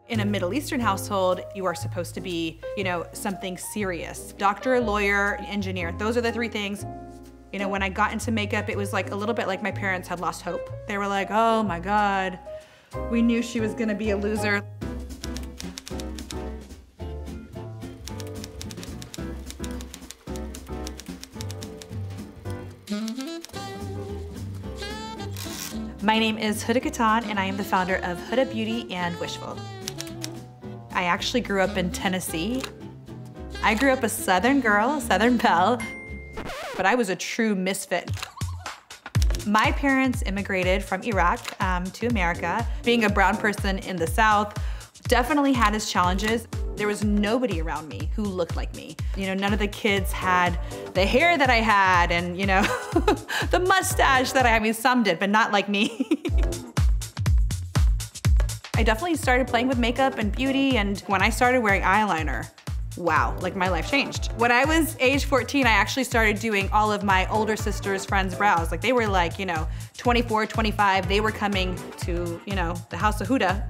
In a Middle Eastern household, you are supposed to be, something serious. Doctor, lawyer, engineer, those are the three things. When I got into makeup, it was like a little bit like my parents had lost hope. They were like, oh my God, we knew she was gonna be a loser. My name is Huda Kattan, and I am the founder of Huda Beauty and Wishful. I actually grew up in Tennessee. I grew up a Southern girl, Southern belle, but I was a true misfit. My parents immigrated from Iraq to America. Being a brown person in the South definitely had its challenges. There was nobody around me who looked like me. None of the kids had the hair that I had and, the mustache that I had. I mean, some did, but not like me. I definitely started playing with makeup and beauty, and when I started wearing eyeliner, wow, like my life changed. When I was age 14, I actually started doing all of my older sister's friends' brows. Like they were like, 24, 25, they were coming to, the house of Huda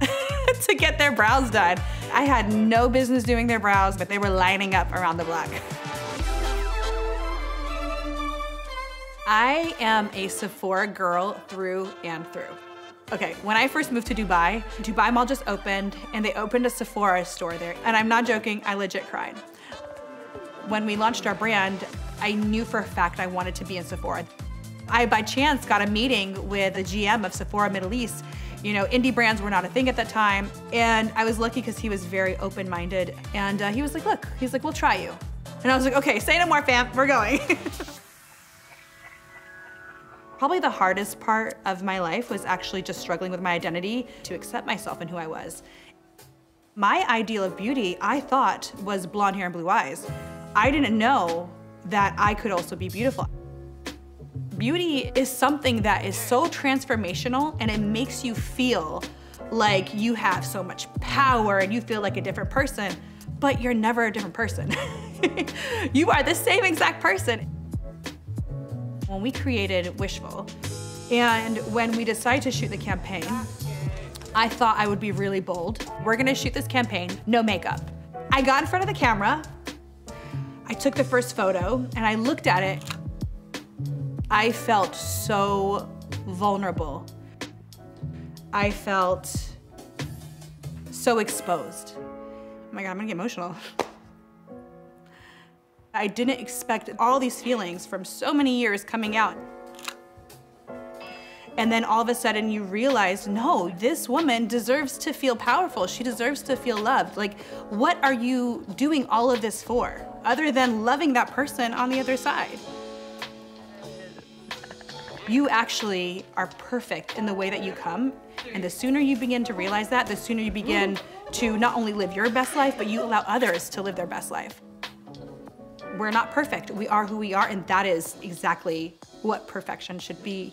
to get their brows done. I had no business doing their brows, but they were lining up around the block. I am a Sephora girl through and through. Okay, when I first moved to Dubai Mall just opened, and they opened a Sephora store there. And I'm not joking, I legit cried. When we launched our brand, I knew for a fact I wanted to be in Sephora. I, by chance, got a meeting with the GM of Sephora Middle East. Indie brands were not a thing at that time. And I was lucky because he was very open-minded. And he was like, look, we'll try you. And I was like, okay, say no more, fam, we're going. Probably the hardest part of my life was actually just struggling with my identity to accept myself and who I was. My ideal of beauty, I thought, was blonde hair and blue eyes. I didn't know that I could also be beautiful. Beauty is something that is so transformational, and it makes you feel like you have so much power and you feel like a different person, but you're never a different person. You are the same exact person. When we created Wishful, and when we decided to shoot the campaign, I thought I would be really bold. We're gonna shoot this campaign, no makeup. I got in front of the camera, I took the first photo, and I looked at it. I felt so vulnerable. I felt so exposed. Oh my God, I'm gonna get emotional. I didn't expect all these feelings from so many years coming out. And then all of a sudden you realize, no, this woman deserves to feel powerful. She deserves to feel loved. Like, what are you doing all of this for, other than loving that person on the other side? You actually are perfect in the way that you come. And the sooner you begin to realize that, the sooner you begin to not only live your best life, but you allow others to live their best life. We're not perfect. We are who we are, and that is exactly what perfection should be.